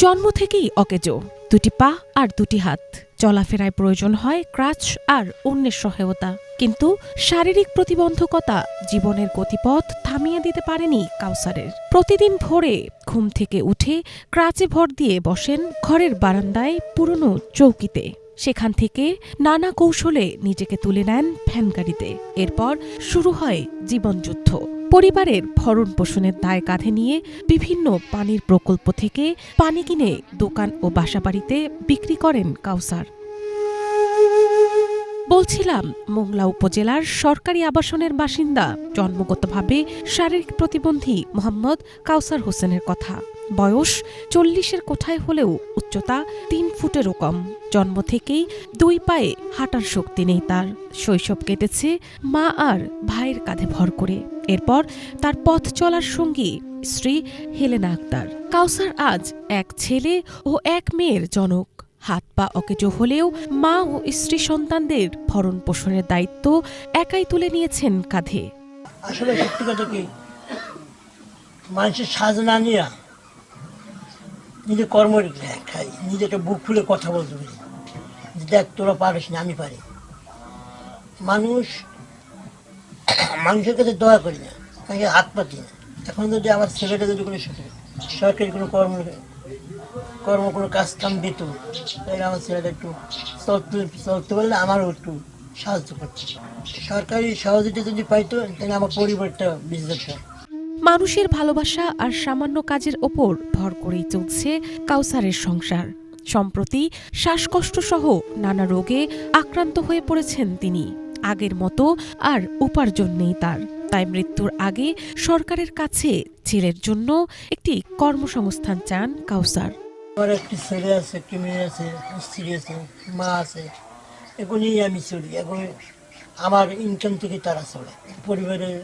জন্ম থেকেই অকেজো, দুটি পা আর দুটি হাত। চলাফেরায় প্রয়োজন হয় ক্রাচ আর অন্যের সহায়তা। কিন্তু শারীরিক প্রতিবন্ধকতা জীবনের গতিপথ থামিয়ে দিতে পারেনি কাউসারের। প্রতিদিন ভোরে ঘুম থেকে উঠে ক্রাচে ভর দিয়ে বসেন ঘরের বারান্দায় পুরনো চৌকিতে। সেখান থেকে নানা কৌশলে নিজেকে তুলে নেন ভ্যানগাড়িতে। এরপর শুরু হয় জীবনযুদ্ধ। পরিবারের ভরণ পোষণের দায় কাঁধে নিয়ে বিভিন্ন পানির প্রকল্প থেকে পানি কিনে দোকান ও বাসাবাড়িতে বিক্রি করেন কাউসার। বলছিলাম মোংলা উপজেলার সরকারি আবাসনের বাসিন্দা, জন্মগতভাবে শারীরিক প্রতিবন্ধী মোহাম্মদ কাউসার হোসেনের কথা। বয়স 40-এর কোঠায় হলেও উচ্চতা 3 ফুটেরও কম। জন্ম থেকেই 2 পায়ে হাঁটার শক্তি নেই তার। শৈশব কেটেছে মা আর ভাইয়ের কাঁধে ভর করে। এরপর তার পথ চলার সঙ্গী স্ত্রী হেলেনা আক্তার। কাউসার আজ এক ছেলে ও এক মেয়ের জনক। হাত পা অকেজো হলেও মা ও স্ত্রী সন্তানদের ভরণ পোষণের দায়িত্ব একাই তুলে নিয়েছেন কাঁধে। আসলে সত্যি কথা কি, মানুষের সাজ না নিয়ে নিজে কর্ম খাই, নিজেকে বুক খুলে কথা বলতে পারি, দেখ তোরা পারিস না, আমি পারি। মানুষের কাছে দয়া করি না, তাকে হাত পাতি না। এখন যদি আমার ছেলেটা যদি কোনো সরকারি কোনো কোনো কাজ কাম দিত, তাহলে আমার ছেলেটা একটু চলতে পারলে আমারও একটু সাহায্য করছে। সরকারি সহযোগিতা যদি পাইতো, তাহলে আমার পরিবারটা বেঁচে যেত। মানুষের ভালোবাসা আর সামান্য কাজের ওপর ভর করেই চলছে কাউসারের সংসার। সম্প্রতি শ্বাসকষ্ট সহ নানা রোগে আক্রান্ত হয়ে পড়েছেন তিনি। আগের মতো আর উপার্জন নেই তার। তাই মৃত্যুর আগে সরকারের কাছে ছেলের জন্য একটি কর্মসংস্থান চান কাউসার। আমার একটি ছেলে আছে, একটি মেয়ে আছে, স্ত্রী আছে, মা আছে। এখন নিয়ে আমি চলি। এখন আমার ইনকাম থেকে তারা চলে। পরিবারের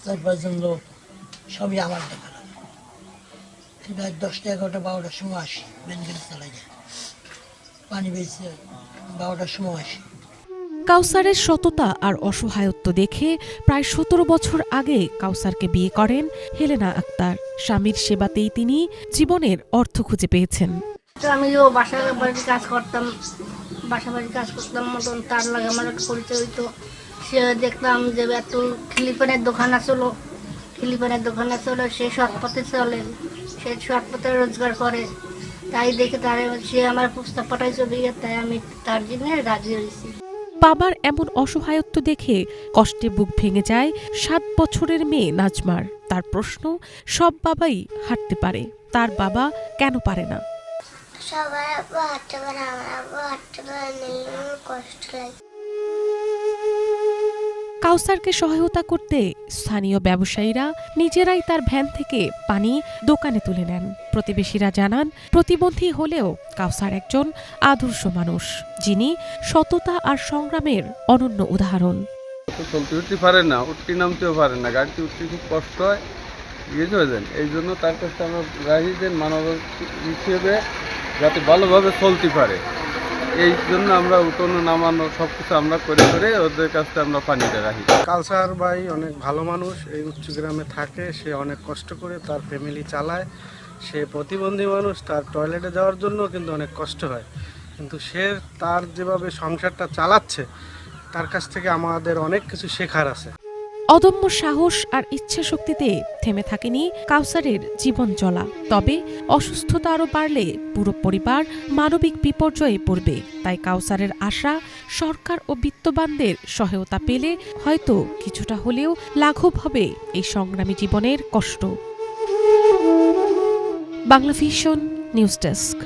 4-5 জন লোক সবই আমার দেখা লাগে। 10টা 11টা 12টার সময় আসি, ভ্যানগাড়ি চালাই যায়, পানি বেঁচে 12টার সময় আসি। কাউসারের সততা আর অসহায়ত্ব দেখে প্রায় 17 বছর আগে কাউসারকে বিয়ে করেন হেলেনা আক্তার। স্বামীর সেবাতেই তিনি জীবনের অর্থ খুঁজে পেয়েছেন। আমিও বাসা বাড়ির কাজ করতাম, মতন তার লাগে আমার একটা পরিচয় হইতো। সে দেখতাম যে এত খিলিপানের দোকান আসলো, সে সৎপথে চলে, সে সৎপথে রোজগার করে। তাই দেখে সে আমার প্রস্তাব পাঠাইছে বিয়ে, তাই আমি তার জন্য রাজি হয়েছি। বাবার এমন অসহায়ত্ব দেখে কষ্টে বুক ভেঙে যায় 7 বছরের মেয়ে নাজমার। তার প্রশ্ন, সব বাবাই হাঁটতে পারে, তার বাবা কেন পারে না? সবাই হাঁটতে পারে, আমার হাঁটতে পারে, কষ্ট লাগে। কাউসারকে সহায়তা করতে স্থানীয় ব্যবসায়ীরা নিজেরাই তার ভ্যান থেকে পানি দোকানে তুলে নেন। প্রতিবেশীরা জানান, প্রতিবন্ধী হলেও কাউসার একজন আদর্শ মানুষ, যিনি সততা আর সংগ্রামের অনন্য উদাহরণ। চলতে উঠতে পারে না, উঠতে নামতেও পারে না, গাড়িতে উঠতে খুব কষ্ট হয়, এই জন্য তার কাছে আমরা রাখি যে মানব হিসেবে যাতে ভালোভাবে চলতে পারে, এই জন্য আমরা উঠোনো নামানো সবকিছু আমরা করে ওদের কাছে আমরা পানিটা রাখি। কাউসার ভাই অনেক ভালো মানুষ, এই উচ্চ গ্রামে থাকে, সে অনেক কষ্ট করে তার ফ্যামিলি চালায়। সে প্রতিবন্ধী মানুষ, তার টয়লেটে যাওয়ার জন্য কিন্তু অনেক কষ্ট হয়, কিন্তু সে তার যেভাবে সংসারটা চালাচ্ছে, তার কাছ থেকে আমাদের অনেক কিছু শেখার আছে। অদম্য সাহস আর ইচ্ছা শক্তিতে থেমে থাকেনি কাউসারের জীবন চলা। তবে অসুস্থতা আরও বাড়লে পুরো পরিবার মানবিক বিপর্যয়ে পড়বে। তাই কাউসারের আশা, সরকার ও বিত্তবানদের সহায়তা পেলে হয়তো কিছুটা হলেও লাঘব হবে এই সংগ্রামী জীবনের কষ্ট। Bangla vision news desk.